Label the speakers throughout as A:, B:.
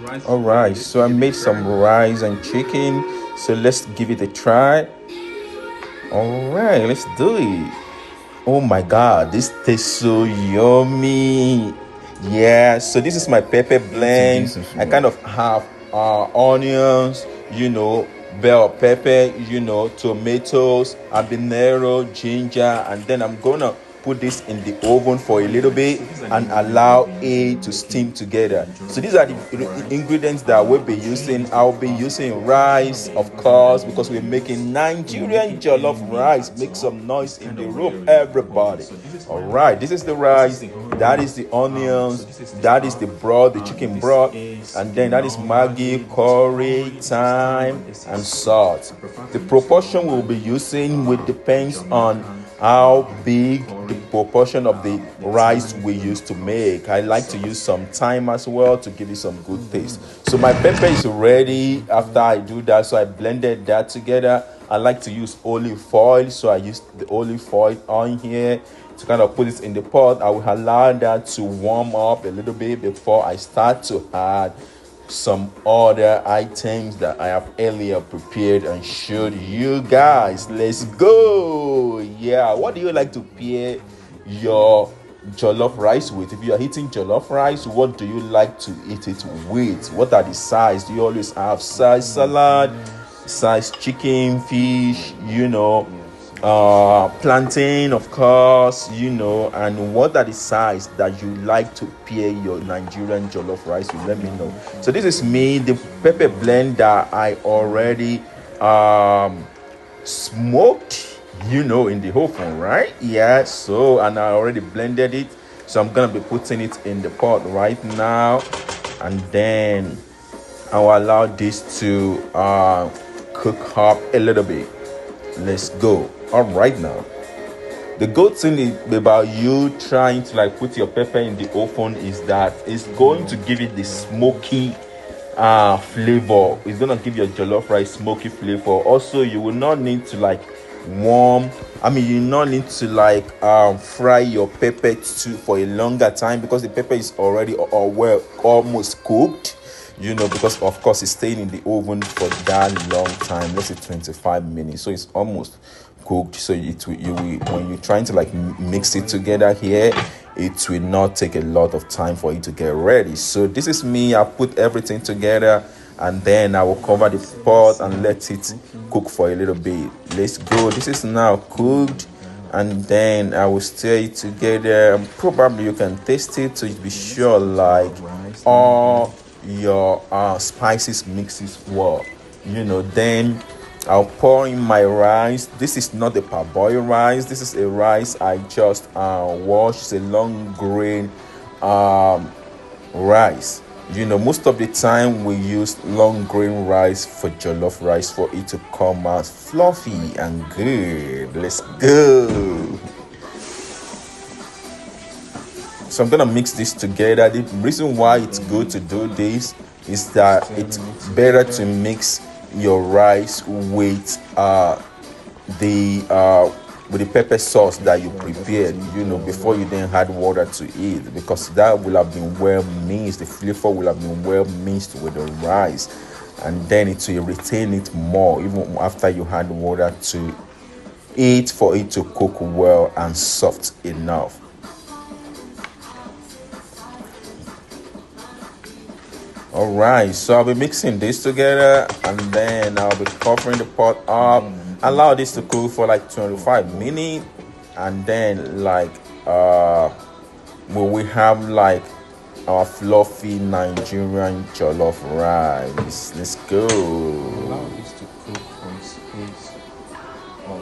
A: All right, so I made some rice and chicken. So let's give it a try. All right, let's do it. Oh my god, this tastes so yummy. Yeah, so this is my pepper blend. I kind of have onions, bell pepper, tomatoes, habanero, ginger, and then I'm gonna put this in the oven for a little bit and allow it to steam together. So these are the ingredients that we'll be using. I'll be using rice, of course, because we're making Nigerian jollof rice. Make some noise in the room, everybody. All right, this is the rice, that is the onions, that is the broth, the chicken broth, and then that is Maggi, curry, thyme, and salt. The proportion we'll be using will depends on how big the proportion of the rice we use to make. I like to use some thyme as well to give it some good taste. So my pepper is ready after I do that. So I blended that together. I like to use olive oil, so I use the olive oil on here to kind of put it in the pot. I will allow that to warm up a little bit before I start to add some other items that I have earlier prepared and showed you guys. Let's go. Yeah, what do you like to pair your jollof rice with? If you are eating jollof rice, what do you like to eat it with? What are the sides? Do you always have side salad, side chicken, fish, plantain, of course, and what are the sides that you like to pair your Nigerian jollof rice with? Let me know. So this is me, the pepper blend that I already smoked, in the oven, right? Yeah, so, and I already blended it, so I'm gonna be putting it in the pot right now, and then I'll allow this to cook up a little bit. Let's go. All right, now the good thing about you trying to put your pepper in the oven is that it's going to give it the smoky flavor. It's gonna give your jollof rice smoky flavor. Also, you will not need to you not need to fry your pepper for a longer time, because the pepper is already almost cooked, because of course it's staying in the oven for that long time. Let's say 25 minutes, so it's almost cooked. So when you're trying to mix it together here, it will not take a lot of time for it to get ready. So this is me. I put everything together, and then I will cover the pot and let it cook for a little bit. Let's go. This is now cooked, and then I will stir it together. Probably you can taste it to be sure all your spices mixes well. Then I'll pour in my rice. This is not a parboiled rice. This is a rice I just washed. It's a long grain rice. Most of the time we use long grain rice for jollof rice for it to come out fluffy and good. Let's go. So I'm gonna mix this together. The reason why it's good to do this is that it's better to mix your rice with the pepper sauce that you prepared, before you then add water to it, because that will have been well mixed. The flavor will have been well mixed with the rice, and then it will retain it more even after you add water to it for it to cook well and soft enough. All right, so I'll be mixing this together, and then I'll be covering the pot up. Allow this to cook for 25 minutes, and then when we have our fluffy Nigerian jollof rice. Let's go. Allow this to cook for a space of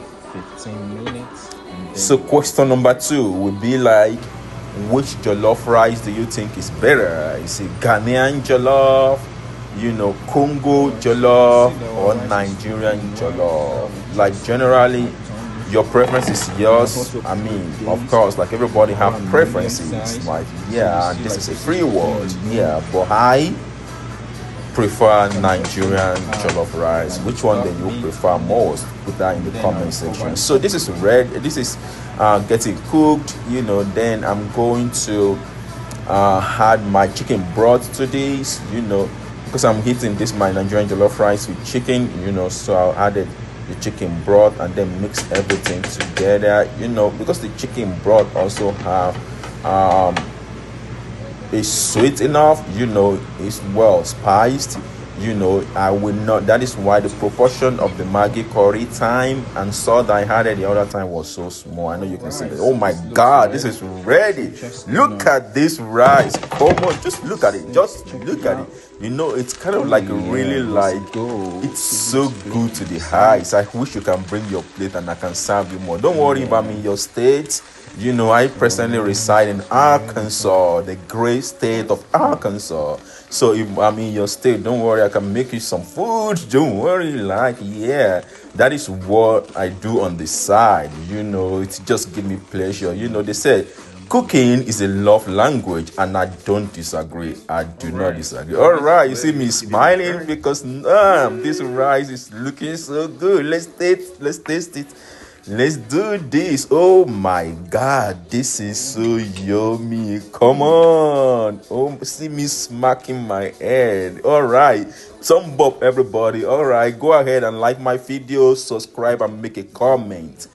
A: 15 minutes. So question number 2 would be which jollof rice do you think is better? Is it Ghanaian jollof, Congo jollof, or Nigerian jollof? Generally, your preference is yours. Of course, everybody have preferences. This is a free world. Yeah, but I prefer Nigerian jollof rice. Which one do you prefer most? Put that in the comment section. So this is red. This is getting cooked. Then I'm going to add my chicken broth to this. because I'm eating this my Nigerian jollof rice with chicken, so I added the chicken broth and then mix everything together, because the chicken broth also have is sweet enough, it's well spiced, I will not, that is why the proportion of the Maggi curry time and salt I added the other time was so small. I know you can see that. Oh my god, this is ready. Look at this rice. Come on, just look at it, just look at it. It's kind of like really like, it's so good to the eyes. I wish you can bring your plate and I can serve you more. Don't worry if I'm in your state. I presently reside in Arkansas, the great state of Arkansas. So if I'm in your state, don't worry, I can make you some food. Don't worry, that is what I do on the side. It just give me pleasure. They say cooking is a love language, and I don't disagree. I do not disagree. All right, you see me smiling because this rice is looking so good. Let's taste it. Let's do this. Oh my god, this is so yummy. Come on. Oh, see me smacking my head. All right, thumb up everybody. All right, go ahead and like my video, subscribe, and make a comment.